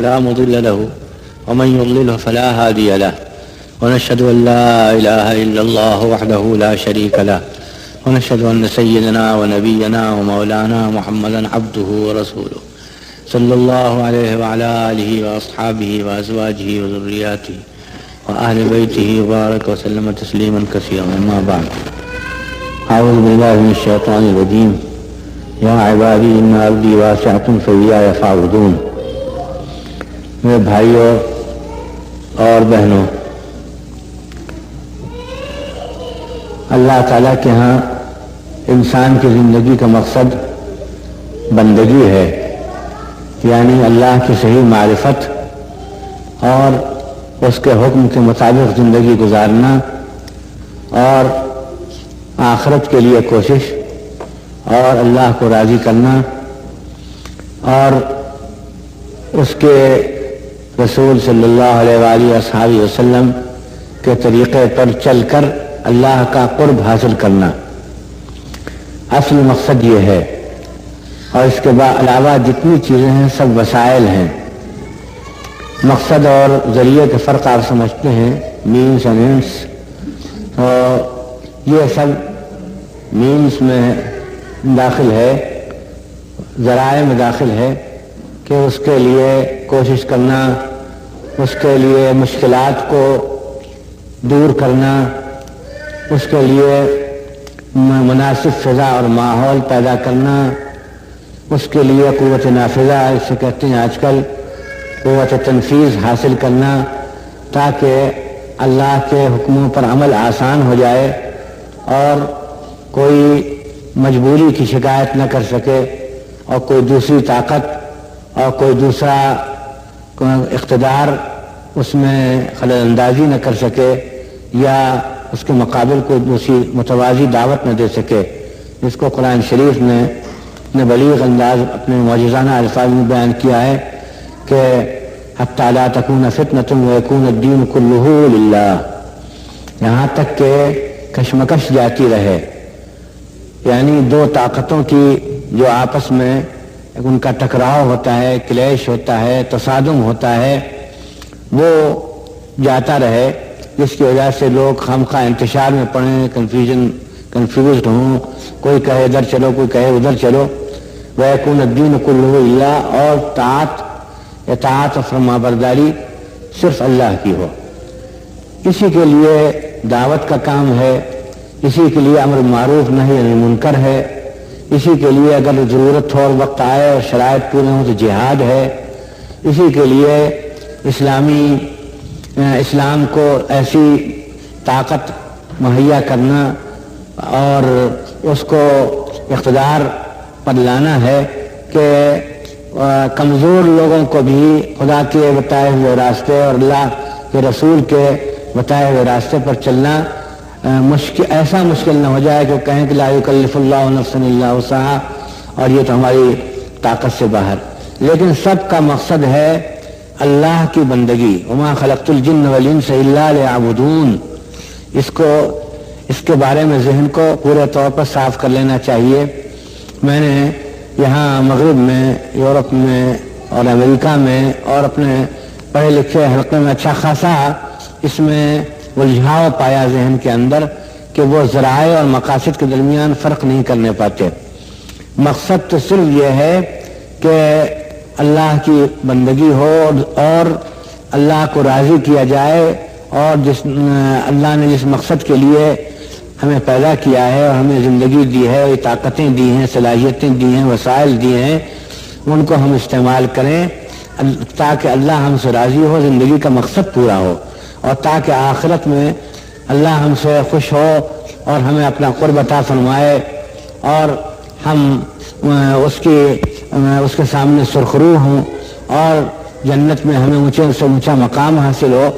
فلا مضل له ومن يضلله فلا هادي له ونشهد أن لا إله إلا الله وحده لا شريك له ونشهد أن سيدنا ونبينا ومولانا محمدا عبده ورسوله صلى الله عليه وعلى آله وأصحابه وأزواجه وذرياته وأهل بيته وبارك وسلم تسليما كثيرا. أما بعد، أعوذ بالله من الشيطان الرجيم. يا عبادي إن أرضي واسعة فإياي فاعبدون. میرے بھائیوں اور بہنوں، اللہ تعالیٰ کے ہاں انسان کی زندگی کا مقصد بندگی ہے، یعنی اللہ کی صحیح معرفت اور اس کے حکم کے مطابق زندگی گزارنا اور آخرت کے لیے کوشش اور اللہ کو راضی کرنا اور اس کے رسول صلی اللہ علیہ وآلہ وصحبہ وسلم کے طریقے پر چل کر اللہ کا قرب حاصل کرنا اصل مقصد یہ ہے. اور اس کے علاوہ جتنی چیزیں ہیں سب وسائل ہیں. مقصد اور ذریعے کے فرق آپ سمجھتے ہیں، مینس اینڈ اینڈس. تو یہ سب مینس میں داخل ہے، ذرائع میں داخل ہے کہ اس کے لیے کوشش کرنا، اس کے لیے مشکلات کو دور کرنا، اس کے لیے مناسب فضا اور ماحول پیدا کرنا، اس کے لیے قوت نافذہ، اس سے کہتے ہیں آج کل قوت تنفیذ حاصل کرنا، تاکہ اللہ کے حکموں پر عمل آسان ہو جائے اور کوئی مجبوری کی شکایت نہ کر سکے اور کوئی دوسری طاقت اور کوئی دوسرا اقتدار اس میں خلل اندازی نہ کر سکے یا اس کے مقابل کوئی دوسری متوازی دعوت نہ دے سکے. جس کو قرآن شریف نے اپنے بلیغ انداز اپنے معجزانہ الفاظ میں بیان کیا ہے کہ حتی لا تکون فتنۃ ویکون الدین کلہ للہ، یہاں تک کہ کشمکش جاتی رہے، یعنی دو طاقتوں کی جو آپس میں ان کا ٹکراؤ ہوتا ہے، کلیش ہوتا ہے، تصادم ہوتا ہے، وہ جاتا رہے، جس کی وجہ سے لوگ خامخواہ انتشار میں پڑیں، کنفیوزڈ ہوں، کوئی کہے ادھر چلو، کوئی کہے ادھر چلو. وَيَكُونَ الدِّينُ كُلُّهُ لِلَّهِ، اور اطاعت اور فرمانبرداری صرف اللہ کی ہو. اسی کے لیے دعوت کا کام ہے، اسی کے لیے امر معروف نہی عن المنکر ہے، اسی کے لیے اگر ضرورت ہو اور وقت آئے اور شرائط پورے ہوں تو جہاد ہے. اسی کے لیے اسلام کو ایسی طاقت مہیا کرنا اور اس کو اقتدار پر لانا ہے کہ کمزور لوگوں کو بھی خدا کے بتائے ہوئے راستے اور اللہ کے رسول کے بتائے ہوئے راستے پر چلنا ایسا مشکل نہ ہو جائے کہ کہیں کہ لا یکلف اللہ نفسا الا وسعہا، اور یہ تو ہماری طاقت سے باہر. لیکن سب کا مقصد ہے اللہ کی بندگی. وما خلقت الجن والانس الا لیعبدون. اس کے بارے میں ذہن کو پورے طور پر صاف کر لینا چاہیے. میں نے یہاں مغرب میں، یورپ میں اور امریکہ میں اور اپنے پڑھے لکھے حلقے میں اچھا خاصا اس میں الجھاؤ پایا ذہن کے اندر کہ وہ ذرائع اور مقاصد کے درمیان فرق نہیں کرنے پاتے. مقصد تو صرف یہ ہے کہ اللہ کی بندگی ہو اور اللہ کو راضی کیا جائے، اور اللہ نے جس مقصد کے لیے ہمیں پیدا کیا ہے اور ہمیں زندگی دی ہے، یہ طاقتیں دی ہیں، صلاحیتیں دی ہیں، وسائل دیے ہیں، ان کو ہم استعمال کریں تاکہ اللہ ہم سے راضی ہو، زندگی کا مقصد پورا ہو، اور تاکہ آخرت میں اللہ ہم سے خوش ہو اور ہمیں اپنا قرب عطا فرمائے اور ہم اس کے سامنے سرخرو ہوں اور جنت میں ہمیں اونچے سے اونچا مقام حاصل ہو.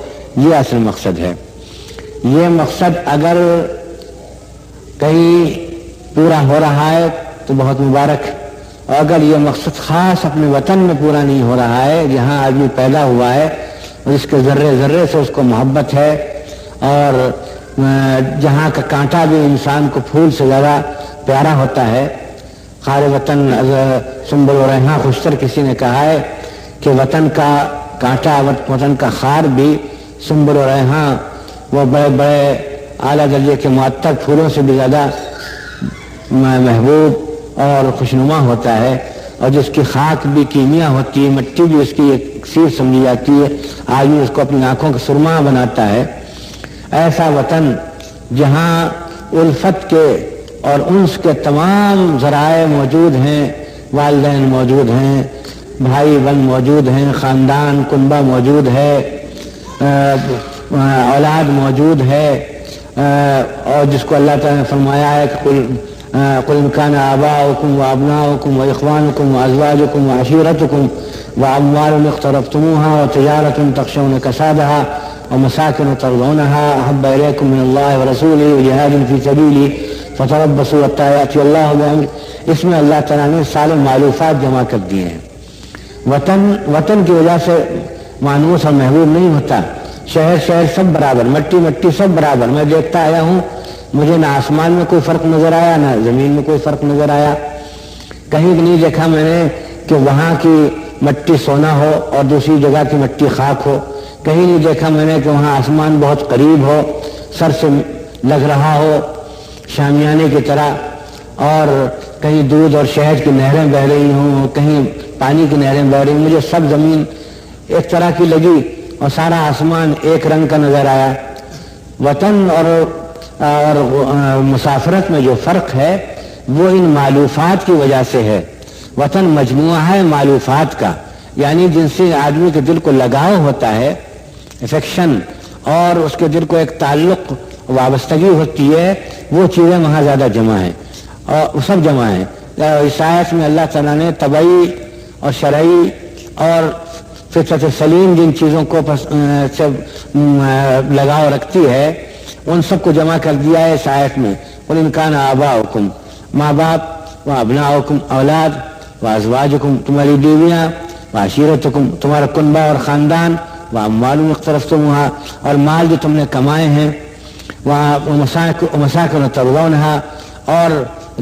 یہ اصل مقصد ہے. یہ مقصد اگر کہیں پورا ہو رہا ہے تو بہت مبارک، اور اگر یہ مقصد خاص اپنے وطن میں پورا نہیں ہو رہا ہے جہاں آدمی پیدا ہوا ہے اور اس کے ذرے ذرے سے اس کو محبت ہے، اور جہاں کا کانٹا بھی انسان کو پھول سے زیادہ پیارا ہوتا ہے. خار وطن سنبل و ریحاں خوشتر کسی نے کہا ہے کہ وطن کا کانٹا، وطن کا خار بھی سنبل و ریحاں وہ بڑے بڑے اعلیٰ درجے کے معطر پھولوں سے بھی زیادہ محبوب اور خوشنما ہوتا ہے، اور جس کی خاک بھی کیمیا ہوتی ہے، مٹی بھی اس کی ایک سیر سمجھی جاتی ہے، آدمی اس کو اپنی آنکھوں کا سرما بناتا ہے۔ ایسا وطن جہاں الفت کے اور انس کے تمام ذرائع موجود ہیں، والدین موجود ہیں، بھائی بہن موجود ہیں، خاندان کنبہ موجود ہے، اولاد موجود ہے، اور جس کو اللہ تعالیٰ نے فرمایا ہے کہ قل ان كان آباؤكم وأبناؤكم وإخوانكم وأزواجكم وعشيرتكم وأموال اقترفتموها وتجارة تخشون كسادها ومساكن ترضونها أحب إليكم من الله ورسوله وجهاد في سبيله فتربصوا حتى يأتي الله بأمره۔ اس میں اللہ تعالیٰ نے سارے معلوفات جمع کر دیے ہیں۔ وطن کی وجہ سے مانوس اور محبوب نہیں ہوتا، شہر سب برابر، مٹی سب برابر۔ میں دیکھتا آیا ہوں، مجھے نہ آسمان میں کوئی فرق نظر آیا، نہ زمین میں کوئی فرق نظر آیا، کہیں نہیں دیکھا میں نے کہ وہاں کی مٹی سونا ہو اور دوسری جگہ کی مٹی خاک ہو، کہیں نہیں دیکھا میں نے کہ وہاں آسمان بہت قریب ہو، سر سے لگ رہا ہو شامیانے کی طرح، اور کہیں دودھ اور شہد کی نہریں بہ رہی ہوں، کہیں پانی کی نہریں بہ رہی ہوں، مجھے سب زمین ایک طرح کی لگی اور سارا آسمان ایک رنگ کا نظر آیا۔ وطن اور مسافرت میں جو فرق ہے وہ ان معلوفات کی وجہ سے ہے۔ وطن مجموعہ ہے معلوفات کا، یعنی جن سے آدمی کے دل کو لگاؤ ہوتا ہے، افیکشن، اور اس کے دل کو ایک تعلق وابستگی ہوتی ہے، وہ چیزیں وہاں زیادہ جمع ہیں، اور سب جمع ہیں۔ اس آیت میں اللہ تعالیٰ نے طبعی اور شرعی اور فطرت سلیم جن چیزوں کو سے لگاؤ رکھتی ہے ان سب کو جمع کر دیا ہے اس آیت میں۔ قل ان کان آباؤکم، ماں باپ، و ابناؤکم، اولاد، و ازواجکم، تمہاری بیویاں، و عشیرتکم، تمہارا کنبہ اور خاندان، و اموال اقترفتموها، اور مال جو تم نے کمائے ہیں، و مساکن ترضونها، اور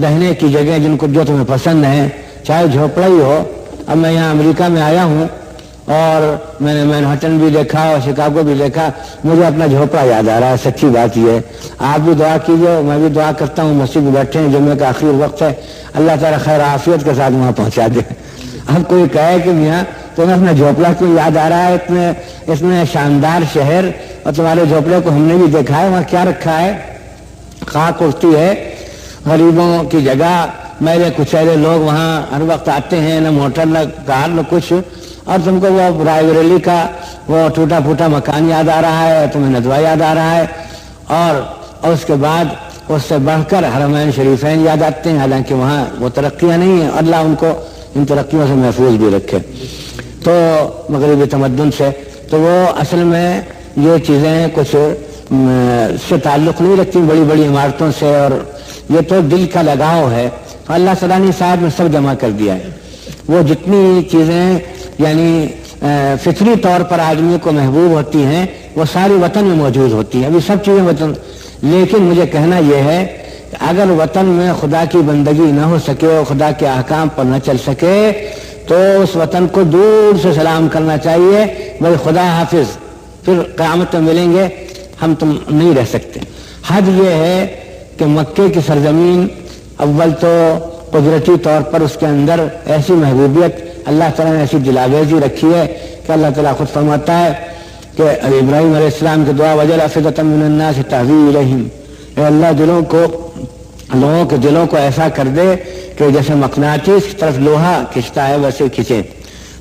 رہنے کی جگہ جو تمہیں پسند ہیں، چاہے جھوپڑا ہی ہو۔ اب میں یہاں امریکہ میں آیا ہوں اور میں نے مینہٹن بھی دیکھا اور شکاگو بھی دیکھا، مجھے اپنا جھوپڑا یاد آ رہا ہے۔ سچی بات یہ ہے، آپ بھی دعا کیجیے، میں بھی دعا کرتا ہوں، مسجد میں بیٹھے ہیں، جمعے کا آخری وقت ہے، اللہ تعالیٰ خیر عافیت کے ساتھ وہاں پہنچا دے۔ اب کوئی کہے کہ میاں تمہیں اپنا جھوپڑا کیوں یاد آ رہا ہے، اتنے شاندار شہر، اور تمہارے جھوپڑے کو ہم نے بھی دیکھا ہے، وہاں کیا رکھا ہے؟ خاک اڑتی ہے، غریبوں کی جگہ، میرے کچیلے لوگ وہاں ہر وقت آتے ہیں، نہ موٹر نہ کار نہ کچھ، اور تم کو وہ رائے بریلی کا وہ ٹوٹا پھوٹا مکان یاد آ رہا ہے، تمہیں ندوہ یاد آ رہا ہے، اور اس کے بعد اس سے بڑھ کر حرمین شریفین یاد آتے ہیں، حالانکہ وہاں وہ ترقیاں نہیں ہیں، اللہ ان کو ان ترقیوں سے محفوظ بھی رکھے۔ تو مغربی تمدن سے تو وہ اصل میں یہ چیزیں کچھ سے تعلق نہیں رکھتی بڑی بڑی عمارتوں سے، اور یہ تو دل کا لگاؤ ہے۔ اللہ تعالیٰ نے شاید میں سب جمع کر دیا ہے، وہ جتنی چیزیں یعنی فطری طور پر آدمی کو محبوب ہوتی ہیں وہ ساری وطن میں موجود ہوتی ہیں، ابھی سب چیزیں وطن۔ لیکن مجھے کہنا یہ ہے کہ اگر وطن میں خدا کی بندگی نہ ہو سکے اور خدا کے احکام پر نہ چل سکے تو اس وطن کو دور سے سلام کرنا چاہیے، بھائی خدا حافظ، پھر قیامت میں ملیں گے، ہم تم نہیں رہ سکتے۔ حد یہ ہے کہ مکے کی سرزمین اول تو قدرتی طور پر اس کے اندر ایسی محبوبیت اللہ تعالیٰ نے ایسی دلاویزی رکھی ہے کہ اللہ تعالیٰ خود فرماتا ہے کہ ابراہیم علیہ السلام کی دعا وجل افئدۃ من الناس تہوی الیہم، اے اللہ لوگوں کے دلوں کو ایسا کر دے کہ جیسے مقناطیس کی طرف لوہا کھینچتا ہے ویسے کھینچے۔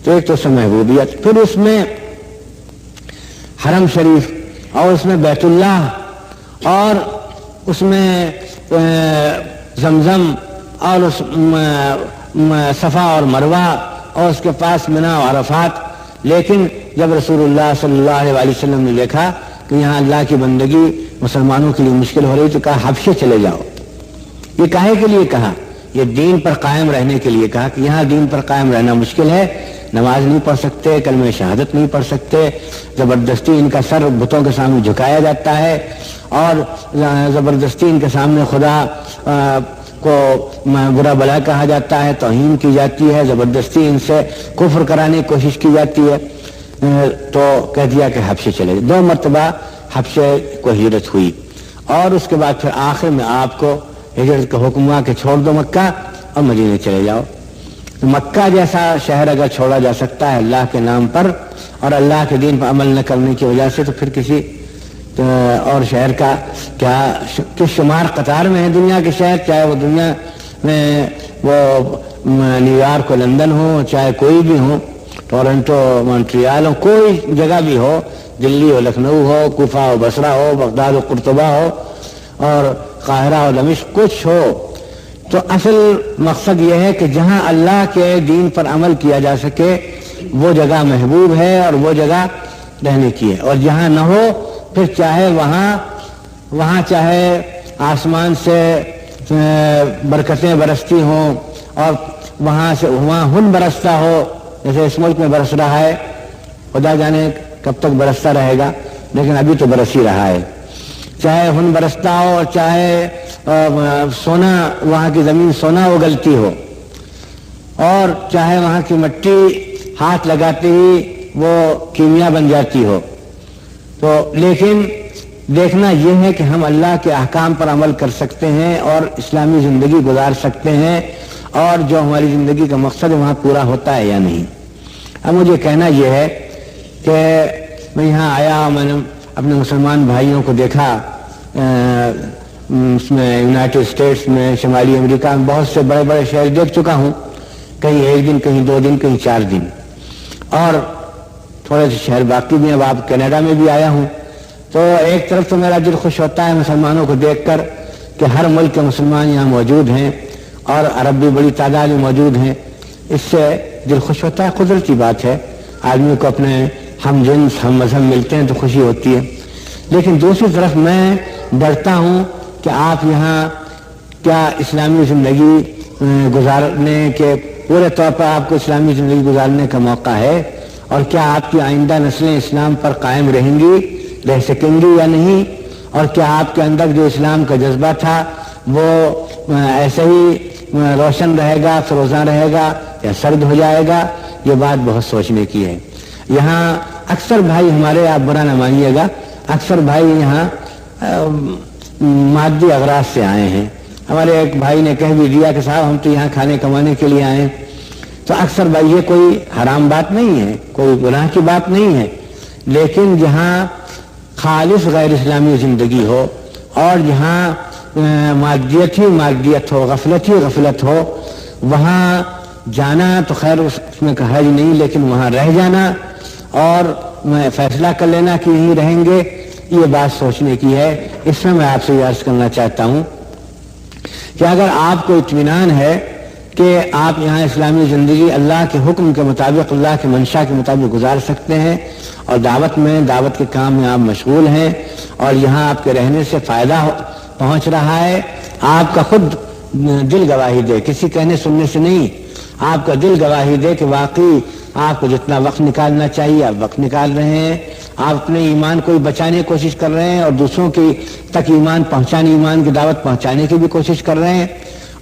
تو ایک تو اس میں محبوبیت، پھر اس میں حرم شریف، اور اس میں بیت اللہ، اور اس میں زمزم، اور اس صفا اور مروہ، اور اس کے پاس منی و عرفات۔ لیکن جب رسول اللہ صلی اللہ علیہ وسلم نے دیکھا کہ یہاں اللہ کی بندگی مسلمانوں کے لیے مشکل ہو رہی تو کہا حبشے چلے جاؤ۔ یہ کاہے کے لیے کہا؟ یہ دین پر قائم رہنے کے لیے کہا کہ یہاں دین پر قائم رہنا مشکل ہے، نماز نہیں پڑھ سکتے، کلمہ شہادت نہیں پڑھ سکتے، زبردستی ان کا سر بتوں کے سامنے جھکایا جاتا ہے، اور زبردستی ان کے سامنے خدا کو برا بلا کہا جاتا ہے، توہین کی جاتی ہے، زبردستی ان سے کفر کرانے کی کوشش کی جاتی ہے، تو کہہ دیا کہ حبشے چلے گئے۔ 2 مرتبہ حبشے کو ہجرت ہوئی، اور اس کے بعد پھر آخر میں آپ کو ہجرت کا حکم ہوا کہ چھوڑ دو مکہ اور مدینے چلے جاؤ۔ مکہ جیسا شہر اگر چھوڑا جا سکتا ہے اللہ کے نام پر اور اللہ کے دین پر عمل نہ کرنے کی وجہ سے، تو پھر کسی اور شہر کا کیا کس شمار قطار میں ہے دنیا کے شہر، چاہے وہ دنیا میں وہ نیو یارک ہو، لندن ہو، چاہے کوئی بھی ہو، ٹورنٹو، مونٹریال ہو، کوئی جگہ بھی ہو، دلی ہو، لکھنؤ ہو، کوفہ ہو، بصرہ ہو، بغداد ہو، قرطبہ ہو، اور قاہرہ ہو، دمشق، کچھ ہو، تو اصل مقصد یہ ہے کہ جہاں اللہ کے دین پر عمل کیا جا سکے وہ جگہ محبوب ہے اور وہ جگہ رہنے کی ہے، اور جہاں نہ ہو پھر چاہے وہاں چاہے آسمان سے برکتیں برستی ہوں اور وہاں ہن برستا ہو، جیسے اس ملک میں برس رہا ہے، خدا جانے کب تک برستا رہے گا، لیکن ابھی تو برس ہی رہا ہے، چاہے ہن برستا ہو اور چاہے سونا، وہاں کی زمین سونا اگلتی ہو، اور چاہے وہاں کی مٹی ہاتھ لگاتے ہی وہ کیمیا بن جاتی ہو، تو لیکن دیکھنا یہ ہے کہ ہم اللہ کے احکام پر عمل کر سکتے ہیں اور اسلامی زندگی گزار سکتے ہیں، اور جو ہماری زندگی کا مقصد ہے وہاں پورا ہوتا ہے یا نہیں۔ اب مجھے کہنا یہ ہے کہ میں یہاں آیا، میں نے اپنے مسلمان بھائیوں کو دیکھا، اس میں یونائٹڈ اسٹیٹس میں، شمالی امریکہ میں بہت سے بڑے بڑے شہر دیکھ چکا ہوں، کہیں 1 دن، کہیں 2 دن، کہیں 4 دن، اور تھوڑے سے شہر باقی بھی ہیں۔ اب آپ کینیڈا میں بھی آیا ہوں، تو ایک طرف تو میرا دل خوش ہوتا ہے مسلمانوں کو دیکھ کر کہ ہر ملک کے مسلمان یہاں موجود ہیں اور عرب بھی بڑی تعداد میں موجود ہیں، اس سے دل خوش ہوتا ہے، قدرتی بات ہے، آدمی کو اپنے ہم جنس ہم مذہب ملتے ہیں تو خوشی ہوتی ہے۔ لیکن دوسری طرف میں ڈرتا ہوں کہ آپ یہاں کیا اسلامی زندگی گزارنے کے پورے طور پر آپ کو اسلامی زندگی گزارنے کا موقع ہے، اور کیا آپ کی آئندہ نسلیں اسلام پر قائم رہیں گی، رہ سکیں گی یا نہیں، اور کیا آپ کے اندر جو اسلام کا جذبہ تھا وہ ایسے ہی روشن رہے گا، فروزاں رہے گا، یا سرد ہو جائے گا۔ یہ بات بہت سوچنے کی ہے۔ یہاں اکثر بھائی ہمارے، آپ برا نہ مانیے گا، اکثر بھائی یہاں مادی اغراض سے آئے ہیں۔ ہمارے ایک بھائی نے کہہ بھی دیا کہ صاحب ہم تو یہاں کھانے کمانے کے لیے آئے ہیں، تو اکثر بھائی یہ کوئی حرام بات نہیں ہے، کوئی گناہ کی بات نہیں ہے، لیکن جہاں خالص غیر اسلامی زندگی ہو اور جہاں مادیت ہی مادیت ہو، غفلت ہی غفلت ہو، وہاں جانا تو خیر اس میں حرج نہیں، لیکن وہاں رہ جانا اور فیصلہ کر لینا کہ یہیں رہیں گے، یہ بات سوچنے کی ہے۔ اس میں آپ سے یہ عرض کرنا چاہتا ہوں کہ اگر آپ کو اطمینان ہے کہ آپ یہاں اسلامی زندگی اللہ کے حکم کے مطابق، اللہ کے منشا کے مطابق گزار سکتے ہیں، اور دعوت کے کام میں آپ مشغول ہیں، اور یہاں آپ کے رہنے سے فائدہ پہنچ رہا ہے، آپ کا خود دل گواہی دے، کسی کہنے سننے سے نہیں، آپ کا دل گواہی دے کہ واقعی آپ کو جتنا وقت نکالنا چاہیے آپ وقت نکال رہے ہیں، آپ اپنے ایمان کو بچانے کی کوشش کر رہے ہیں اور دوسروں کی تک ایمان پہنچانے، ایمان کی دعوت پہنچانے کی بھی کوشش کر رہے ہیں،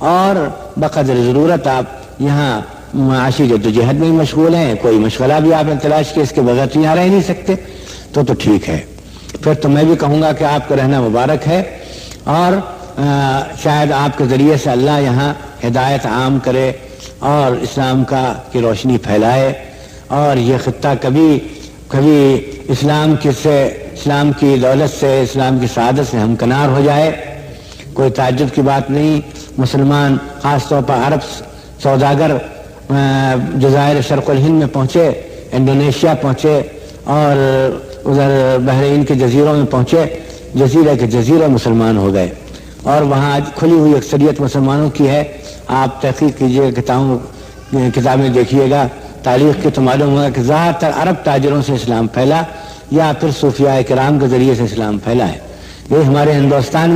اور بقدر ضرورت آپ یہاں معاشی جدوجہد میں مشغول ہیں، کوئی مشغلہ بھی آپ نے تلاش کیا، اس کے بغیر تو یہاں رہ نہیں سکتے، تو ٹھیک ہے، پھر تو میں بھی کہوں گا کہ آپ کا رہنا مبارک ہے، اور شاید آپ کے ذریعے سے اللہ یہاں ہدایت عام کرے اور اسلام کی روشنی پھیلائے، اور یہ خطہ کبھی اسلام کی دولت سے، اسلام کی سعادت سے ہمکنار ہو جائے، کوئی تعجب کی بات نہیں۔ مسلمان خاص طور پر عرب سوداگر جزائر شرق الہند میں پہنچے، انڈونیشیا پہنچے، اور ادھر بحرین کے جزیروں میں پہنچے، جزیرے کے جزیرے مسلمان ہو گئے، اور وہاں کھلی ہوئی اکثریت مسلمانوں کی ہے۔ آپ تحقیق کیجیے، کتابیں دیکھیے گا، تاریخ کی تو معلوم ہوگا کہ زیادہ تر عرب تاجروں سے اسلام پھیلا یا پھر صوفیاء کرام کے ذریعے سے اسلام پھیلا ہے۔ یہ ہمارے ہندوستان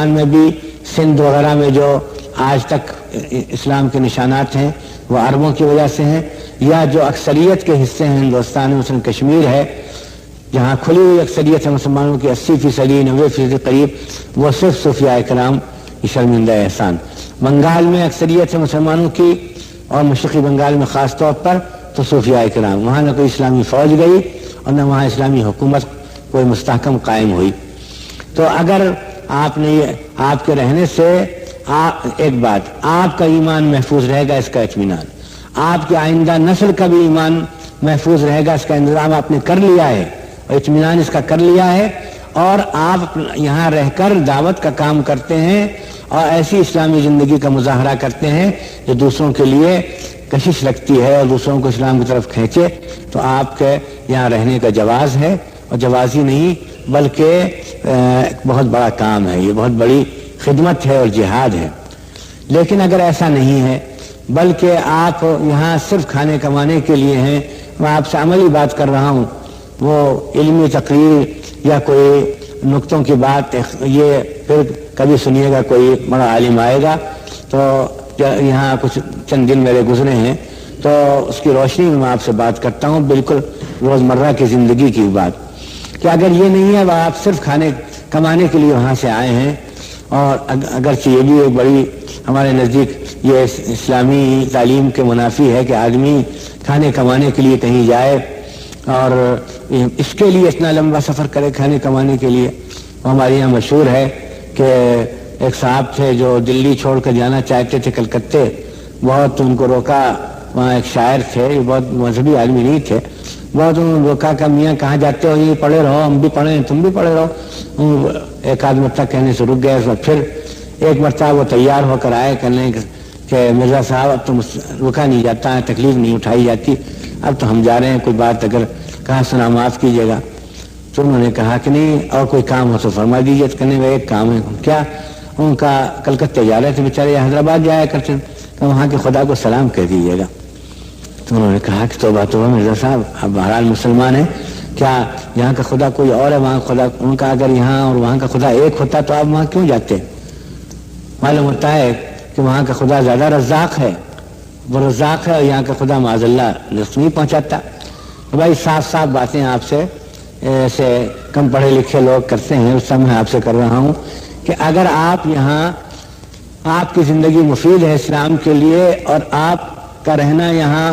میں بھی سندھ وغیرہ میں جو آج تک اسلام کے نشانات ہیں وہ عربوں کی وجہ سے ہیں، یا جو اکثریت کے حصے ہیں ہندوستان میں، مثلا کشمیر ہے جہاں کھلی ہوئی اکثریت ہے مسلمانوں کی 80%، 90% قریب، وہ صرف صوفیاء کرام یہ شرمندہ احسان۔ بنگال میں اکثریت ہے مسلمانوں کی، اور مشرقی بنگال میں خاص طور پر تو صوفیاء کرام، وہاں نہ کوئی اسلامی فوج گئی اور نہ وہاں اسلامی حکومت کوئی مستحکم قائم ہوئی۔ تو اگر آپ نے آپ کے رہنے سے ایک بات، آپ کا ایمان محفوظ رہے گا، اس کا اطمینان، آپ کی آئندہ نسل کا بھی ایمان محفوظ رہے گا، اس کا انتظام آپ نے کر لیا ہے اور اطمینان اس کا کر لیا ہے، اور آپ یہاں رہ کر دعوت کا کام کرتے ہیں اور ایسی اسلامی زندگی کا مظاہرہ کرتے ہیں جو دوسروں کے لیے کشش رکھتی ہے اور دوسروں کو اسلام کی طرف کھینچے، تو آپ کے یہاں رہنے کا جواز ہے، اور جواز ہی نہیں بلکہ بہت بڑا کام ہے، یہ بہت بڑی خدمت ہے اور جہاد ہے۔ لیکن اگر ایسا نہیں ہے بلکہ آپ یہاں صرف کھانے کمانے کے لیے ہیں، میں آپ سے عملی بات کر رہا ہوں، وہ علمی تقریر یا کوئی نقطوں کی بات یہ پھر کبھی سنیے گا، کوئی بڑا عالم آئے گا تو یہاں کچھ چند دن میرے گزرے ہیں تو اس کی روشنی میں آپ سے بات کرتا ہوں، بالکل روزمرہ کی زندگی کی بات، کہ اگر یہ نہیں ہے آپ صرف کھانے کمانے کے لیے وہاں سے آئے ہیں، اور اگرچہ یہ بھی ایک بڑی ہمارے نزدیک یہ اسلامی تعلیم کے منافی ہے کہ آدمی کھانے کمانے کے لیے کہیں جائے اور اس کے لیے اتنا لمبا سفر کرے کھانے کمانے کے لیے۔ ہمارے یہاں مشہور ہے کہ ایک صاحب تھے جو دلی چھوڑ کر جانا چاہتے تھے کلکتے، بہت ان کو روکا، وہاں ایک شاعر تھے، بہت مذہبی آدمی نہیں تھے، بہت انہوں نے روکا کہ میاں کہاں جاتے ہو، یہ پڑھے رہو، ہم بھی پڑھیں تم بھی پڑھے رہو۔ ایک آدھ مرتبہ کہنے سے رک گئے، پھر ایک مرتبہ وہ تیار ہو کر آئے کہنے کہ مرزا صاحب اب تو رکا نہیں جاتا ہے، تکلیف نہیں اٹھائی جاتی، اب تو ہم جا رہے ہیں، کوئی بات اگر کہا سنا معاف کیجیے گا۔ تو انہوں نے کہا کہ نہیں اور کوئی کام ہو تو فرما دیجیے، تو کہنے ایک کام ہے کیا، ان کا کلکتے جا رہے تھے بیچارے، حیدرآباد جایا کرتے، کہ وہاں کے خدا کو سلام کہہ دیجیے گا۔ تو انہوں نے کہا کہ توبہ توبہ مرزا صاحب، آپ بہرحال مسلمان ہیں، کیا یہاں کا خدا کوئی اور ہے وہاں خدا؟ ان کا اگر یہاں اور وہاں کا خدا ایک ہوتا تو آپ وہاں کیوں جاتے؟ معلوم ہوتا ہے کہ وہاں کا خدا زیادہ رزاق ہے، وہ رزاق ہے، اور یہاں کا خدا معاذ اللہ نفع نہیں پہنچاتا۔ تو بھائی صاف صاف باتیں آپ سے ایسے کم پڑھے لکھے لوگ کرتے ہیں، اس سے میں آپ سے کر رہا ہوں کہ اگر آپ یہاں، آپ کی زندگی مفید ہے اسلام کے لیے اور آپ کا رہنا یہاں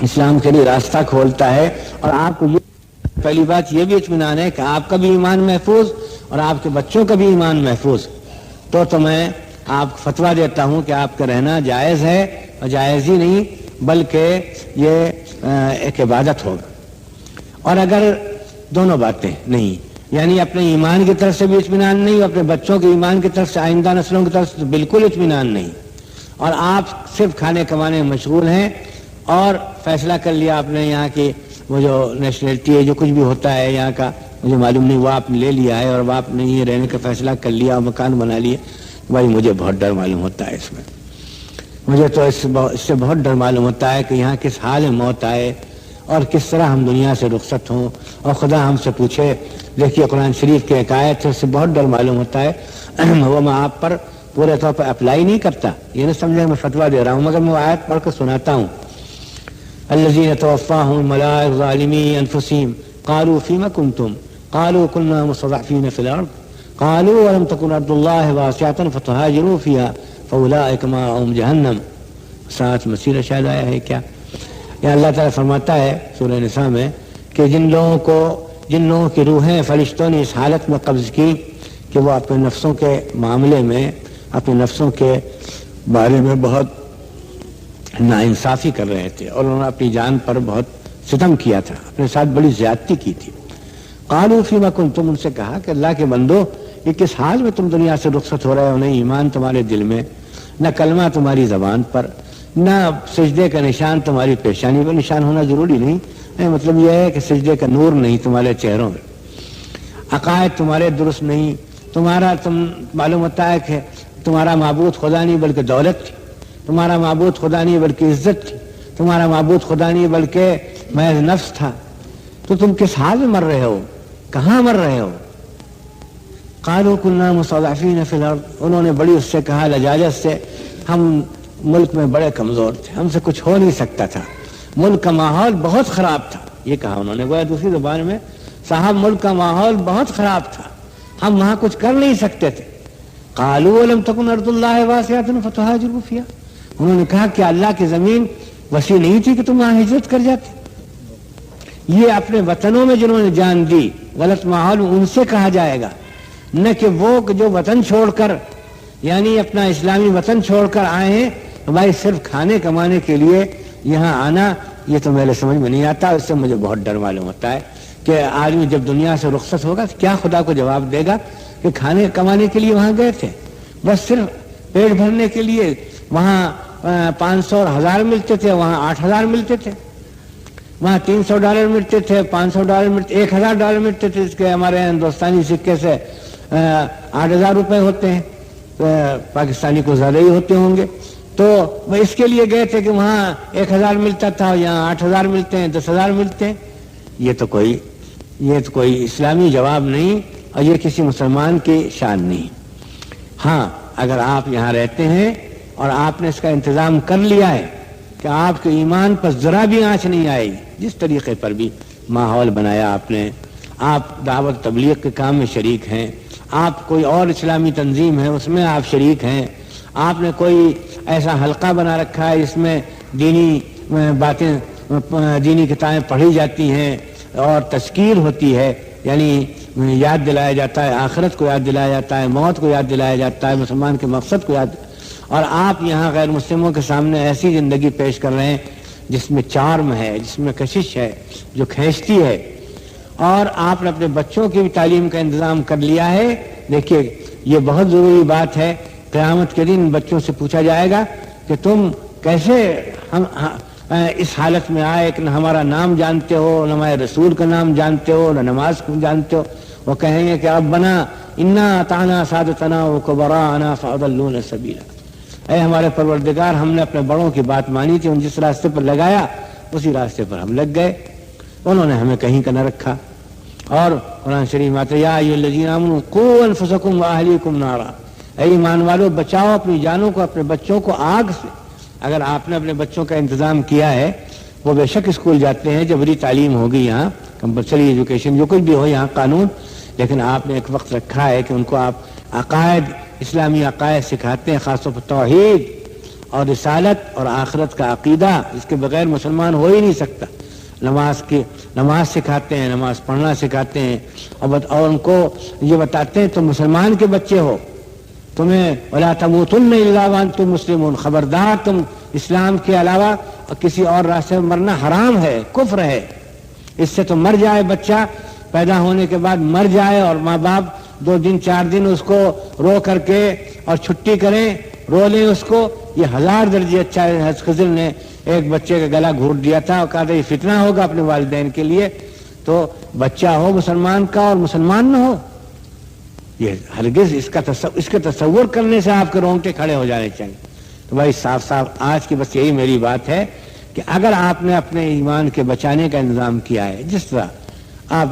اسلام کے لیے راستہ کھولتا ہے، اور آپ کو یہ پہلی بات یہ بھی اطمینان ہے کہ آپ کا بھی ایمان محفوظ اور آپ کے بچوں کا بھی ایمان محفوظ، تو میں آپ کو فتویٰ دیتا ہوں کہ آپ کا رہنا جائز ہے، اور جائز ہی نہیں بلکہ یہ ایک عبادت ہوگا۔ اور اگر دونوں باتیں نہیں، یعنی اپنے ایمان کی طرف سے بھی اطمینان نہیں، اپنے بچوں کے ایمان کی طرف سے، آئندہ نسلوں کی طرف سے بالکل اطمینان نہیں، اور آپ صرف کھانے کمانے میں مشغول ہیں، اور فیصلہ کر لیا آپ نے یہاں کی وہ جو نیشنلٹی ہے، جو کچھ بھی ہوتا ہے یہاں کا مجھے معلوم نہیں، وہ آپ نے لے لیا ہے، اور آپ نے یہ رہنے کا فیصلہ کر لیا اور مکان بنا لیے، بھائی مجھے بہت ڈر معلوم ہوتا ہے اس میں، مجھے تو اس سے بہت ڈر معلوم ہوتا ہے کہ یہاں کس حال میں موت آئے اور کس طرح ہم دنیا سے رخصت ہوں، اور خدا ہم سے پوچھے۔ دیکھیے قرآن شریف کی ایک آیت ہے، اس سے بہت ڈر معلوم ہوتا ہے، وہ میں آپ پر پورے طور پر اپلائی نہیں کرتا، یہ نہ سمجھے میں فتویٰ دے رہا ہوں، مگر میں وہ آیت پڑھ کر سناتا ہوں۔ الذین توفاہم الملائکۃ ظالمی انفسہم قالوا فیم کنتم قالوا كنا مستضعفین فی الارض قالوا ولم تکن ارض اللہ واسعۃ فتہاجروا فیہا فاولئک مأواہم جہنم۔ ساتھ مسیح شاید آیا ہے کیا؟ یا اللہ تعالیٰ فرماتا ہے سورہ نساء میں کہ جن لوگوں کی روحیں فرشتوں نے اس حالت میں قبض کی کہ وہ اپنے نفسوں کے معاملے میں، اپنے نفسوں کے بارے میں بہت ناانصافی کر رہے تھے، اور انہوں نے اپنی جان پر بہت ستم کیا تھا، اپنے ساتھ بڑی زیادتی کی تھی۔ قالوا فیما کنتم، ان سے کہا کہ اللہ کے بندو یہ کس حال میں تم دنیا سے رخصت ہو رہے ہو؟ نہیں ایمان تمہارے دل میں، نہ کلمہ تمہاری زبان پر، نہ سجدے کا نشان تمہاری پیشانی پر، نشان ہونا ضروری نہیں، مطلب یہ ہے کہ سجدے کا نور نہیں تمہارے چہروں میں، عقائد تمہارے درست نہیں، تم معلوم ہوتا ہے کہ تمہارا معبود خدا نہیں بلکہ دولت تھی، تمہارا معبود خدا نہیں بلکہ عزت تھی، تمہارا معبود خدا نہیں بلکہ محض نفس تھا، تو تم کس حال میں مر رہے ہو، کہاں مر رہے ہو؟ قالوا كنا مستضعفین فی الارض، انہوں نے بڑی اس سے کہا لجاجت سے، ہم ملک میں بڑے کمزور تھے، ہم سے کچھ ہو نہیں سکتا تھا، ملک کا ماحول بہت خراب تھا، یہ کہا انہوں نے، وہ دوسری زبان میں صاحب ملک کا ماحول بہت خراب تھا، ہم وہاں کچھ کر نہیں سکتے تھے۔ قالوا ولم تكن ارض اللہ واسعۃ فتہاجروا فیہا، انہوں نے کہا کہ اللہ کی زمین وسیع نہیں تھی کہ تم وہاں ہجرت کر جاتے. یہ اپنے وطنوں میں جنہوں نے جان دی، غلط ماحول ان سے کہا جائے گا، نہ کہ وہ جو وطن چھوڑ کر یعنی اپنا اسلامی وطن چھوڑ کر آئے ہیں بھائی صرف کھانے کمانے کے لیے یہاں آنا. یہ تو میرے سمجھ میں نہیں آتا. اس سے مجھے بہت ڈر معلوم ہوتا ہے کہ آدمی جب دنیا سے رخصت ہوگا تو کیا خدا کو جواب دے گا کہ کھانے کمانے کے لیے وہاں گئے تھے، بس صرف پیٹ بھرنے کے لیے. وہاں 500 اور 1000 ملتے تھے، وہاں 8000 ملتے تھے. وہاں $300 ملتے تھے، $500 ملتے، $1000 ملتے تھے، اس کے ہمارے ہندوستانی سکے سے 8000 روپے ہوتے ہیں، پاکستانی کو زیادہ ہی ہوتے ہوں گے. تو وہ اس کے لیے گئے تھے کہ وہاں 1000 ملتا تھا، یہاں 8000 ملتے ہیں، 10000 ملتے ہیں. یہ تو کوئی اسلامی جواب نہیں، اور یہ کسی مسلمان کی شان نہیں. ہاں اگر آپ یہاں رہتے ہیں اور آپ نے اس کا انتظام کر لیا ہے کہ آپ کے ایمان پر ذرا بھی آنچ نہیں آئے، جس طریقے پر بھی ماحول بنایا آپ نے، آپ دعوت تبلیغ کے کام میں شریک ہیں، آپ کوئی اور اسلامی تنظیم ہے اس میں آپ شریک ہیں، آپ نے کوئی ایسا حلقہ بنا رکھا ہے جس میں دینی باتیں، دینی کتابیں پڑھی جاتی ہیں اور تذکیر ہوتی ہے، یعنی یاد دلایا جاتا ہے، آخرت کو یاد دلایا جاتا ہے، موت کو یاد دلایا جاتا ہے، مسلمان کے مقصد کو یاد. اور آپ یہاں غیر مسلموں کے سامنے ایسی زندگی پیش کر رہے ہیں جس میں چارم ہے، جس میں کشش ہے، جو کھینچتی ہے. اور آپ نے اپنے بچوں کی بھی تعلیم کا انتظام کر لیا ہے. دیکھیے یہ بہت ضروری بات ہے. قیامت کے دن بچوں سے پوچھا جائے گا کہ تم کیسے ہم اس حالت میں آئے کہ نہ ہمارا نام جانتے ہو، نہ ہمارے رسول کا نام جانتے ہو، نہ نماز کو جانتے ہو. وہ کہیں گے کہ ربنا انا اطعنا سادتنا وکبراءنا فاضلونا سبیلا، اے ہمارے پروردگار ہم نے اپنے بڑوں کی بات مانی تھی، ان جس راستے پر لگایا اسی راستے پر ہم لگ گئے، انہوں نے ہمیں کہیں کا نہ رکھا. اور قرآن شریف میں آتا ہے یا ایھا الذین آمنوا قوا انفسکم واہلیکم نارا، اے ایمان والو بچاؤ اپنی جانوں کو، اپنے بچوں کو آگ سے. اگر آپ نے اپنے بچوں کا انتظام کیا ہے، وہ بے شک اسکول جاتے ہیں، جبری تعلیم ہوگی یہاں، کمپلسری ایجوکیشن جو کچھ بھی ہو یہاں قانون، لیکن آپ نے ایک وقت رکھا ہے کہ ان کو آپ عقائد، اسلامی عقائد سکھاتے ہیں، خاص طور پر توحید اور رسالت اور آخرت کا عقیدہ، اس کے بغیر مسلمان ہو ہی نہیں سکتا. نماز سکھاتے ہیں، نماز پڑھنا سکھاتے ہیں، اور ان کو یہ بتاتے ہیں تم مسلمان کے بچے ہو، تمہیں ولا تموتن الا وانتم مسلمون، خبردار تم اسلام کے علاوہ اور کسی اور راستے میں مرنا حرام ہے، کفر ہے. اس سے تو مر جائے بچہ، پیدا ہونے کے بعد مر جائے اور ماں باپ 2 دن 4 دن اس کو رو کر کے اور چھٹی کریں، رو لیں اس کو، یہ 1000 درجے اچھا ہے. حضرت خضر نے ایک بچے کا گلا گھونٹ دیا تھا اور کہا تھا یہ فتنہ ہوگا اپنے والدین کے لیے، تو بچہ ہو مسلمان کا اور مسلمان نہ ہو، یہ ہرگز اس کا تصور کرنے سے آپ کے رونگٹے کھڑے ہو جانے چاہیے. تو بھائی صاف آج کی بس یہی میری بات ہے کہ اگر آپ نے اپنے ایمان کے بچانے کا انتظام کیا ہے، جس طرح آپ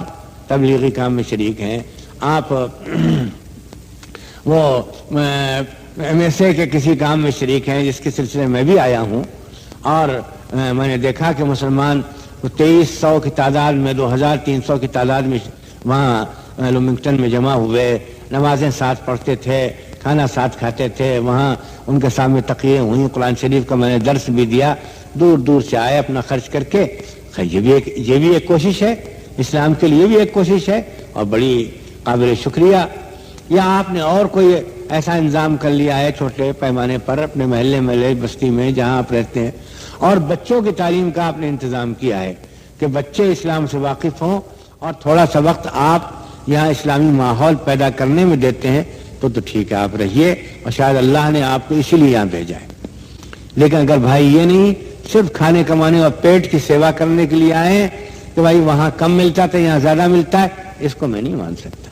تبلیغی کام میں شریک ہیں، آپ وہ MSA کے کسی کام میں شریک ہیں جس کے سلسلے میں بھی آیا ہوں، اور میں نے دیکھا کہ مسلمان 2300 کی تعداد میں 2300 کی تعداد میں وہاں لومنگٹن میں جمع ہوئے، نمازیں ساتھ پڑھتے تھے، کھانا ساتھ کھاتے تھے، وہاں ان کے سامنے تقریریں ہوئیں، قرآن شریف کا میں نے درس بھی دیا، دور دور سے آئے اپنا خرچ کر کے. یہ بھی ایک کوشش ہے، اسلام کے لیے بھی ایک کوشش ہے اور بڑی قابل شکریہ. یا آپ نے اور کوئی ایسا انتظام کر لیا ہے چھوٹے پیمانے پر اپنے محلے میں، بستی میں جہاں آپ رہتے ہیں، اور بچوں کی تعلیم کا آپ نے انتظام کیا ہے کہ بچے اسلام سے واقف ہوں، اور تھوڑا سا وقت آپ یہاں اسلامی ماحول پیدا کرنے میں دیتے ہیں تو ٹھیک ہے، آپ رہیے، اور شاید اللہ نے آپ کو اسی لیے یہاں بھیجا ہے. لیکن اگر بھائی یہ نہیں صرف کھانے کمانے اور پیٹ کی سیوا کرنے کے لیے آئے ہیں کہ بھائی وہاں کم ملتا تھا یہاں زیادہ ملتا ہے، اس کو میں نہیں مان سکتا.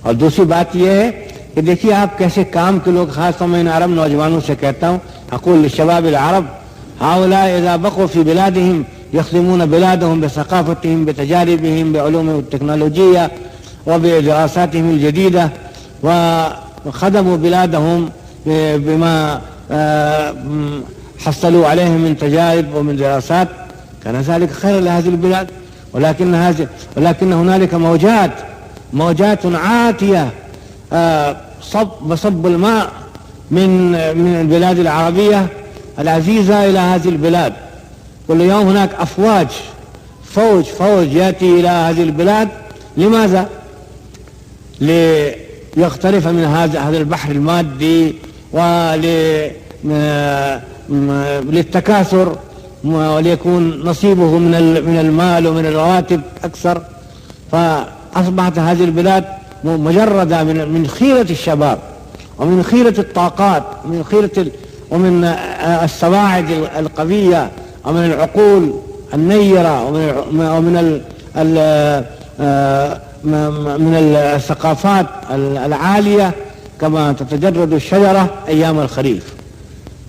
اور دوسری بات یہ ہے کہ دیکھیے آپ کیسے کام کے لوگ، خاص طور میں ان عرب نوجوانوں سے کہتا ہوں، اقول للشباب العرب هؤلاء اذا بقوا في بلادهم يخدمون بلادهم بثقافتهم بتجاربهم بعلوم التكنولوجيا وبدراساتهم الجديدة، وخدموا بلادهم بما حصلوا عليه من تجارب ومن دراسات، كان ذلك خير لهذه البلاد. ولكن هنالك موجات عاتية وصب الماء من البلاد العربية العزيزة إلى هذه البلاد. كل يوم هناك أفواج، فوج يأتي إلى هذه البلاد. لماذا؟ ليقترف من هذا البحر المادي وللتكاثر، وليكون نصيبه من المال ومن الرواتب أكثر. فأصبحت هذه البلاد مجردة من خيرة الشباب ومن خيرة الطاقات ومن السواعد القوية ومن العقول النيرة ومن من الثقافات العالية، كما تتجرد الشجرة أيام الخريف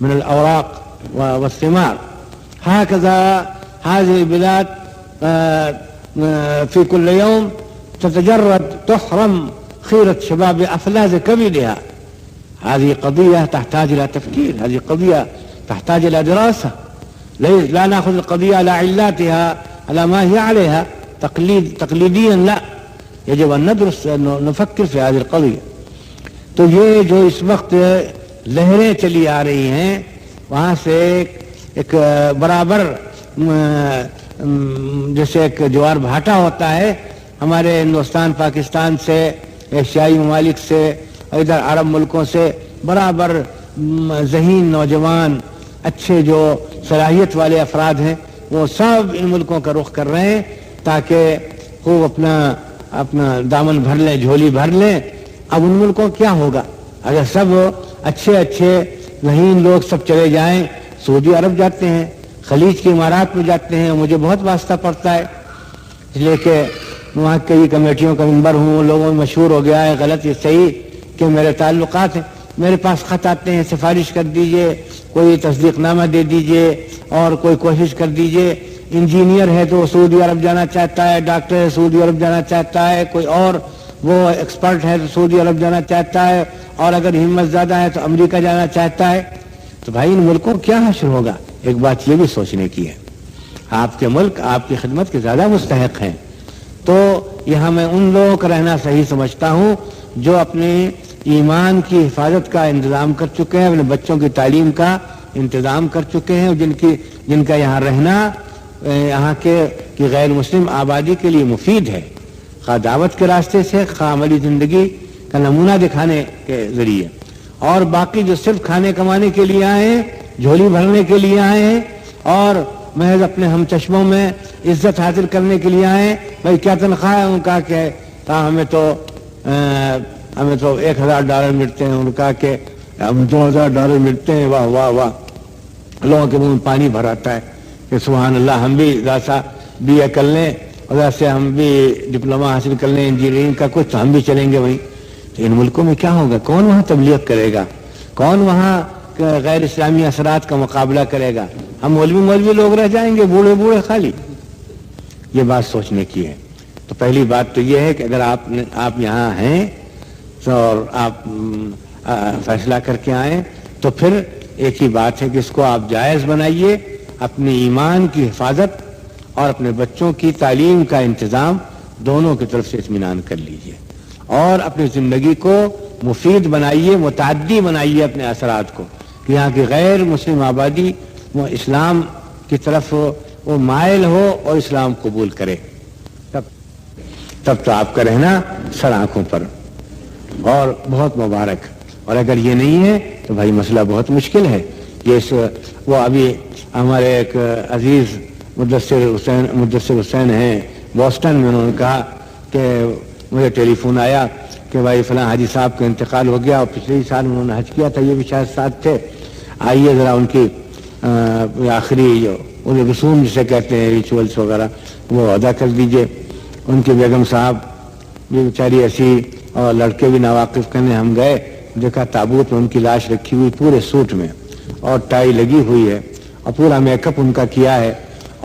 من الأوراق والثمار. هكذا هذه البلاد في كل يوم تتجرد، تحرم خيرة شباب أفلاذ كبدها. هذه قضية تحتاج إلى تفكير، هذه قضية تحتاج إلى دراسة. لا نأخذ القضية على علاتها، على ما هي عليها تقليديا، لا، يجب أن ندرس، نفكر في هذه القضية. تو یہ جو اس وقت لہریں چلی آ رہی ہیں وہاں سے ایک برابر جیسے ایک جوار بھاٹا ہوتا ہے ہمارے ہندوستان پاکستان سے، ایشیائی ممالک سے، ادھر عرب ملکوں سے برابر ذہین نوجوان اچھے جو صلاحیت والے افراد ہیں وہ سب ان ملکوں کا رخ کر رہے ہیں تاکہ خوب اپنا دامن بھر لیں، جھولی بھر لیں. اب ان ملکوں کیا ہوگا اگر سب اچھے ذہین لوگ سب چلے جائیں؟ سعودی عرب جاتے ہیں، خلیج کے امارات میں جاتے ہیں. مجھے بہت واسطہ پڑتا ہے اس لیے کہ وہاں کئی کمیٹیوں کا ممبر ہوں، لوگوں میں مشہور ہو گیا ہے، غلط یہ صحیح کہ میرے تعلقات ہیں. میرے پاس خط آتے ہیں، سفارش کر دیجئے، کوئی تصدیق نامہ دے دیجئے اور کوئی کوشش کر دیجئے. انجینئر ہے تو سعودی عرب جانا چاہتا ہے، ڈاکٹر ہے سعودی عرب جانا چاہتا ہے، کوئی اور وہ ایکسپرٹ ہے تو سعودی عرب جانا چاہتا ہے، اور اگر ہمت زیادہ ہے تو امریکہ جانا چاہتا ہے. تو بھائی ان ملکوں کیا حشر ہوگا؟ ایک بات یہ بھی سوچنے کی ہے. آپ کے ملک آپ کی خدمت کے زیادہ مستحق ہیں. تو یہاں میں ان لوگوں کا رہنا صحیح سمجھتا ہوں جو اپنے ایمان کی حفاظت کا انتظام کر چکے ہیں، اپنے بچوں کی تعلیم کا انتظام کر چکے ہیں، جن کا یہاں رہنا یہاں کی غیر مسلم آبادی کے لیے مفید ہے، خواہ دعوت کے راستے سے، خواہ عملی زندگی کا نمونہ دکھانے کے ذریعے. اور باقی جو صرف کھانے کمانے کے لیے آئے ہیں، جھولی بھرنے کے لیے آئے ہیں اور محض اپنے ہم چشموں میں عزت حاصل کرنے کے لیے آئے ہیں، بھائی کیا تنخواہ ہے؟ ان کا کہ ہمیں تو $1000 ملتے ہیں. ان کا کہ ہم $2000 ملتے ہیں. واہ واہ واہ، لوگوں کے منہ میں پانی بھر آتا ہے کہ سبحان اللہ، ہم بھی ذرا بی اے کر لیں اور ویسے ہم بھی ڈپلوما حاصل کر لیں انجینئرنگ کا کچھ، تو ہم بھی چلیں گے وہیں. تو ان ملکوں میں کیا ہوگا؟ کون وہاں تبلیغ کرے گا؟ کون وہاں غیر اسلامی اثرات کا مقابلہ کرے گا؟ ہم مولوی لوگ رہ جائیں گے، بوڑھے خالی. یہ بات سوچنے کی ہے. تو پہلی بات تو یہ ہے کہ اگر آپ یہاں ہیں اور آپ فیصلہ کر کے آئیں تو پھر ایک ہی بات ہے کہ اس کو آپ جائز بنائیے، اپنے ایمان کی حفاظت اور اپنے بچوں کی تعلیم کا انتظام دونوں کی طرف سے اطمینان کر لیجئے، اور اپنی زندگی کو مفید بنائیے، متعدی بنائیے اپنے اثرات کو، کہ یہاں کی غیر مسلم آبادی وہ اسلام کی طرف وہ مائل ہو اور اسلام قبول کرے. تب تو آپ کا رہنا سر آنکھوں پر اور بہت مبارک. اور اگر یہ نہیں ہے تو بھائی مسئلہ بہت مشکل ہے. وہ ابھی ہمارے ایک عزیز مدثر حسین ہیں بوسٹن میں، انہوں نے کہا کہ مجھے ٹیلی فون آیا کہ بھائی فلاں حاجی صاحب کا انتقال ہو گیا اور پچھلے سال انہوں نے حج کیا تھا، یہ بھی شاید ساتھ تھے، آئیے ذرا ان کی آخری جو انہیں رسوم جسے کہتے ہیں ریچولس وغیرہ وہ ادا کر دیجئے. ان کی بیگم صاحب بھی بیچاری ایسی اور لڑکے بھی ناواقف کرنے ہم گئے، دیکھا تابوت میں ان کی لاش رکھی ہوئی پورے سوٹ میں اور ٹائی لگی ہوئی ہے اور پورا میک اپ ان کا کیا ہے،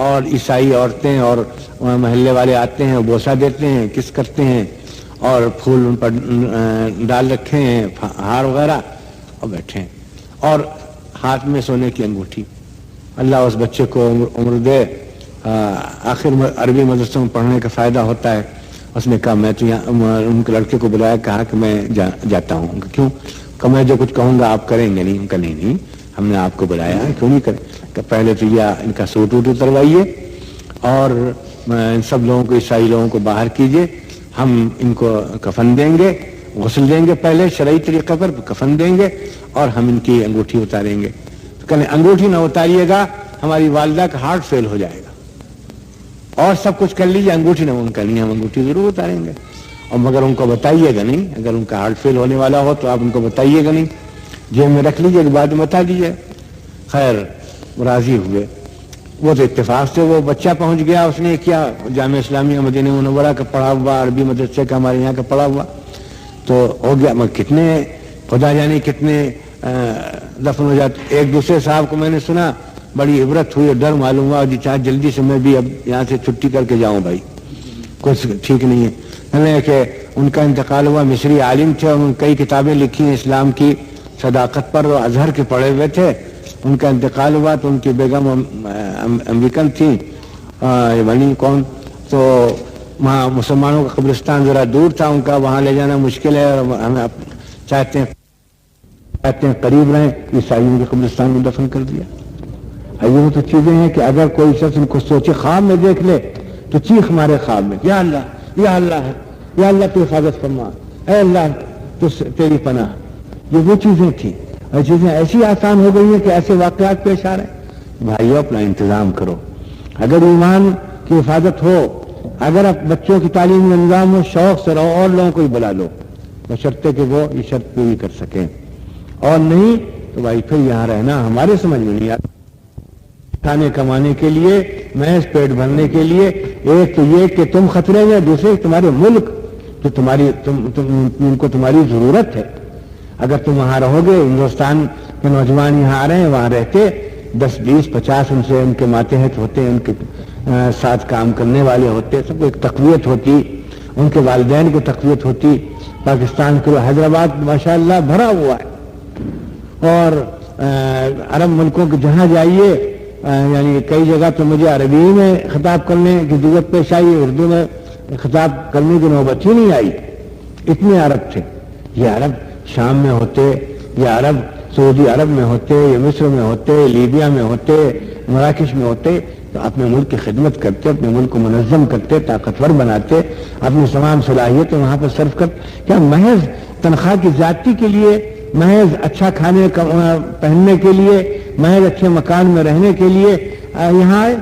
اور عیسائی عورتیں اور محلے والے آتے ہیں، بوسہ دیتے ہیں، کس کرتے ہیں اور پھول ان پر ڈال رکھے ہیں، ہار وغیرہ، اور بیٹھے ہیں اور ہاتھ میں سونے کی انگوٹھی. اللہ اس بچے کو عمر دے. آخر عربی مدرسوں میں پڑھنے کا فائدہ ہوتا ہے اس نے کہا میں تو یہاں ان کے لڑکے کو بلایا, کہا کہ میں جاتا ہوں. کیوں؟ کہ میں جو کچھ کہوں گا آپ کریں گے نہیں. ان کا نہیں, ہم نے آپ کو بلایا ہے, کیوں نہیں کریں. کہ پہلے تو یہ ان کا سوٹ ووٹ اتروائیے اور ان سب لوگوں کو, عیسائی لوگوں کو باہر کیجیے, ہم ان کو کفن دیں گے, غسل دیں گے, پہلے شرعی طریقے پر کفن دیں گے اور ہم ان کی انگوٹھی اتاریں گے. تو کہنے انگوٹھی نہ اتاریے گا, ہماری والدہ کا ہارٹ فیل ہو جائے گا, اور سب کچھ کر لیجیے, انگوٹھی نہ ان کرنی, ہم انگوٹھی ضرور اتاریں گے. اور مگر ان کو بتائیے گا نہیں, اگر ان کا ہارٹ فیل ہونے والا ہو تو آپ ان کو بتائیے گا نہیں, جیب میں رکھ لیجیے, بعد میں بتا دیجیے. خیر راضی ہوئے. وہ تو اتفاق سے وہ بچہ پہنچ گیا, اس نے کیا جامعہ اسلامیہ مدینہ منورہ کا پڑھا ہوا, عربی مدرسے کا ہمارے یہاں کا پڑھا ہوا, تو ہو گیا. مگر کتنے خدا جانے کتنے دفن ہو جاتے. ایک دوسرے صاحب کو میں نے سنا, بڑی عبرت ہوئی, ڈر معلوم ہوا, چاہے جلدی سے میں بھی اب یہاں سے چھٹی کر کے جاؤں بھائی, کچھ ٹھیک نہیں ہے. کہ ان کا انتقال ہوا, مصری عالم تھے, انہوں نے کئی کتابیں لکھی ہیں اسلام کی صداقت پر, اور ازہر کے پڑھے ہوئے تھے. ان کا انتقال ہوا تو ان کی بیگم امریکن تھی, بنی کون, تو وہاں مسلمانوں کا قبرستان ذرا دور تھا ان کا, وہاں لے جانا مشکل ہے, اور ہمیں چاہتے ہیں قریب رہیں, عیسائیوں کے قبرستان میں دفن کر دیا. یہ تو چیزیں ہیں کہ اگر کوئی شخص ان کو سوچے, خواب میں دیکھ لے تو چیخ مارے خواب میں, یا اللہ, یا اللہ ہے, یا اللہ تو حفاظت فرما, اے اللہ تو تیری پناہ. یہ وہ چیزیں تھیں, اور چیزیں ایسی آسان ہو گئی ہیں کہ ایسے واقعات پیش آ رہے ہیں. بھائیو اپنا انتظام کرو. اگر ایمان کی حفاظت ہو, اگر اب بچوں کی تعلیم میں نظام ہو, شوق سے رہو, اور لوگوں کو ہی بلا لو, بشرطے کہ وہ یہ شرط پوری کر سکیں. اور نہیں تو بھائی پھر یہاں رہنا ہمارے سمجھ میں نہیں آتا. کھانے کمانے کے لیے, محض پیٹ بھرنے کے لیے, ایک تو یہ کہ تم خطرے میں, دوسرے تمہارے ملک جو ان کو تمہاری ضرورت ہے. اگر تم وہاں رہو گے, ہندوستان کے نوجوان یہاں آ رہے ہیں, وہاں رہتے 10 20 50 ان سے ان کے ماتحت ہوتے, ان کے ساتھ کام کرنے والے ہوتے, سب کو ایک تقویت ہوتی, ان کے والدین کو تقویت ہوتی. پاکستان کے حیدرآباد ماشاءاللہ بھرا ہوا ہے, اور عرب ملکوں کے جہاں جائیے, یعنی کئی جگہ تو مجھے عربی میں خطاب کرنے کی ضرورت پیش آئی, اردو میں خطاب کرنے کی نوبت ہی نہیں آئی, اتنے عرب تھے. یہ عرب شام میں ہوتے, یہ عرب سعودی عرب میں ہوتے, یہ مصر میں ہوتے, لیبیا میں ہوتے, مراکش میں ہوتے, تو اپنے ملک کی خدمت کرتے, اپنے ملک کو منظم کرتے, طاقتور بناتے, اپنی تمام صلاحیتیں وہاں پر صرف کرتے. کیا محض تنخواہ کی زیادتی کے لیے, محض اچھا کھانے پہننے کے لیے, محض اچھے مکان میں رہنے کے لیے یہاں آئے؟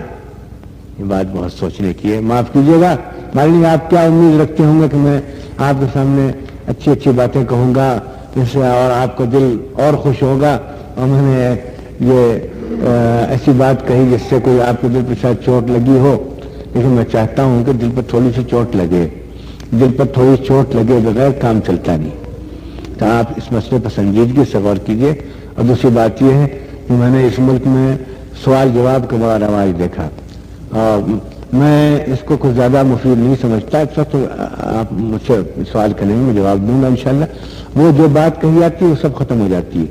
یہ بات بہت سوچنے کی ہے. معاف کیجیے گا, مالک آپ کیا امید رکھتے ہوں گے کہ میں آپ کے سامنے اچھی اچھی باتیں کہوں گا جس سے اور آپ کو دل اور خوش ہوگا, اور میں نے یہ ایسی بات کہی جس سے کوئی آپ کے دل پر شاید چوٹ لگی ہو, لیکن میں چاہتا ہوں کہ دل پر تھوڑی سی چوٹ لگے. دل پر تھوڑی چوٹ لگے بغیر کام چلتا نہیں. تو آپ اس مسئلے پر سنجیدگی سے غور کیجیے. اور دوسری بات یہ ہے کہ میں نے اس ملک میں سوال جواب کا بڑا رواج دیکھا, اور میں اس کو کچھ زیادہ مفید نہیں سمجھتا. اس وقت آپ مجھ سے سوال کریں گے, میں جواب دوں گا انشاءاللہ. وہ جو بات کہی جاتی ہے وہ سب ختم ہو جاتی ہے.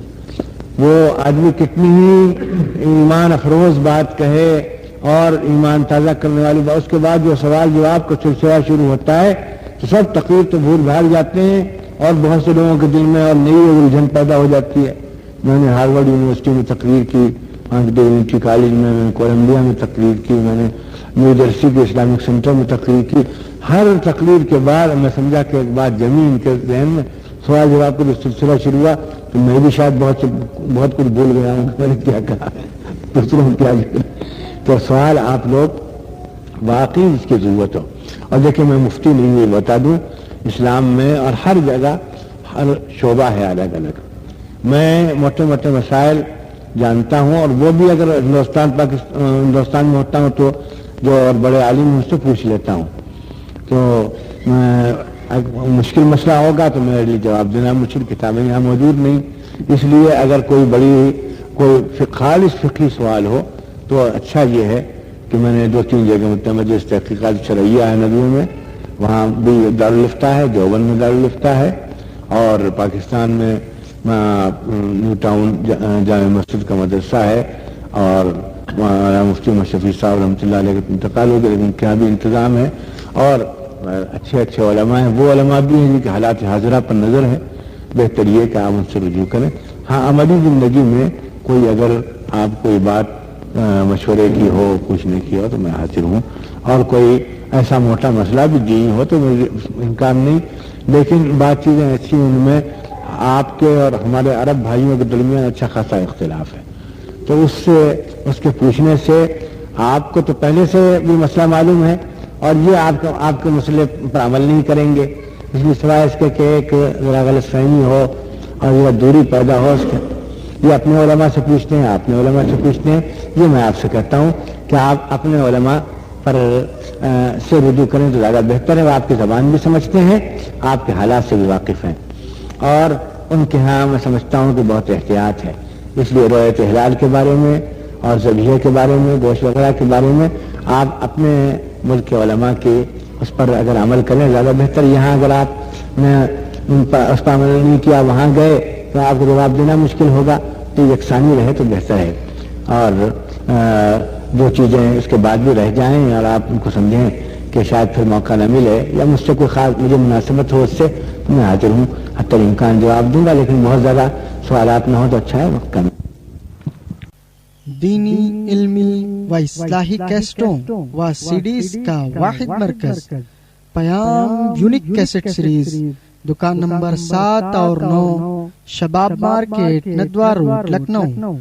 وہ آدمی کتنی ہی ایمان افروز بات کہے اور ایمان تازہ کرنے والی بات, اس کے بعد جو سوال جواب کا سلسلہ شروع ہوتا ہے تو سب تقریر تو بھول بھال جاتے ہیں, اور بہت سے لوگوں کے دل میں اور نئی الجھن پیدا ہو جاتی ہے. میں نے ہارورڈ یونیورسٹی میں تقریر کی, ڈیونٹی کالج میں, میں نے کولمبیا میں تقریر کی, میں نے نیو جرسی کے اسلامک سینٹر میں تقریر کی. ہر تقریر کے بعد میں سمجھا کہ ایک بات جمی ان کے ذہن میں, سوال جواب کا جو سلسلہ شروع ہوا تو میں بھی شاید بہت کچھ بھول گیا ہوں, میں نے کیا کہا, دوسروں کیا. تو سوال آپ لوگ واقعی اس کی ضرورت ہو. اور دیکھیں میں مفتی نہیں یہ بتا دوں, اسلام میں اور ہر جگہ ہر شعبہ ہے الگ الگ. میں موٹے موٹے مسائل جانتا ہوں, اور وہ بھی اگر ہندوستان میں ہوتا ہوں تو جو اور بڑے عالم مجھ سے پوچھ لیتا ہوں. تو مشکل مسئلہ ہوگا تو میرے لیے جواب دینا مشکل, کتابیں یہاں موجود نہیں. اس لیے اگر کوئی خالص فقہی سوال ہو تو اچھا یہ ہے کہ میں نے 2-3 جگہ مجلس تحقیقات شرعیہ ہے ندوی میں, وہاں بھی دارالفتہ ہے, دیوبند میں دارالفتہ ہے, اور پاکستان میں نیو ٹاؤن جامع مسجد کا مدرسہ ہے, اور مفتی محمد شفیع صاحب رحمۃ اللہ علیہ کا انتقال ہو گیا, لیکن کیا بھی انتظام ہے. اور اچھے اچھے علماء ہیں، وہ علماء بھی ہیں جن کے حالات حاضرہ پر نظر ہے، بہتر یہ کہ آپ ان سے رجوع کریں۔ ہاں عملی زندگی میں کوئی اگر آپ کوئی بات مشورے کی ہو، پوچھنے کی ہو تو میں حاضر ہوں، اور کوئی ایسا موٹا مسئلہ بھی دین ہو تو مجھے انکار نہیں، لیکن بات چیزیں ایسی ان میں آپ کے اور ہمارے عرب بھائیوں کے درمیان اچھا خاصا اختلاف ہے، تو اس کے پوچھنے سے آپ کو تو پہلے سے بھی مسئلہ معلوم ہے، اور یہ آپ کے مسئلے پر عمل نہیں کریں گے، اس لیے سوائے اس کے کہ ایک ذرا غلط فہمی ہو اور ذرا دوری پیدا ہو اس کے، یہ اپنے علماء سے پوچھتے ہیں، اپنے علماء سے پوچھتے ہیں۔ یہ میں آپ سے کہتا ہوں کہ آپ اپنے علماء پر سے رجوع کریں تو زیادہ بہتر ہے، وہ آپ کی زبان بھی سمجھتے ہیں، آپ کے حالات سے بھی واقف ہیں، اور ان کے ہاں میں سمجھتا ہوں کہ بہت احتیاط ہے، اس لیے رؤیت ہلال کے بارے میں اور ذبیحے کے بارے میں، گوشت وغیرہ کے بارے میں آپ اپنے ملک کے علماء کی اس پر اگر عمل کریں زیادہ بہتر۔ یہاں اگر آپ نے اس پر عمل نہیں کیا، وہاں گئے تو آپ کو جواب دینا مشکل ہوگا، تو یکسانی رہے تو بہتر ہے، اور جو چیزیں اس کے بعد بھی رہ جائیں اور آپ ان کو سمجھیں کہ شاید پھر موقع نہ ملے یا مجھ سے کوئی خاص مجھے مناسبت ہو اس سے، میں حاضر ہوں، حتی الامکان جواب دوں گا، لیکن بہت زیادہ سوالات نہ ہو تو اچھا ہے، وقت کم۔ دینی، علمی و اصلاحی کیسٹوں و سیڈیز کا واحد مرکز پیام یونیک کیسٹ سیریز، دکان نمبر 7 اور 9 شباب مارکیٹ، ندوہ روڈ، لکھنؤ۔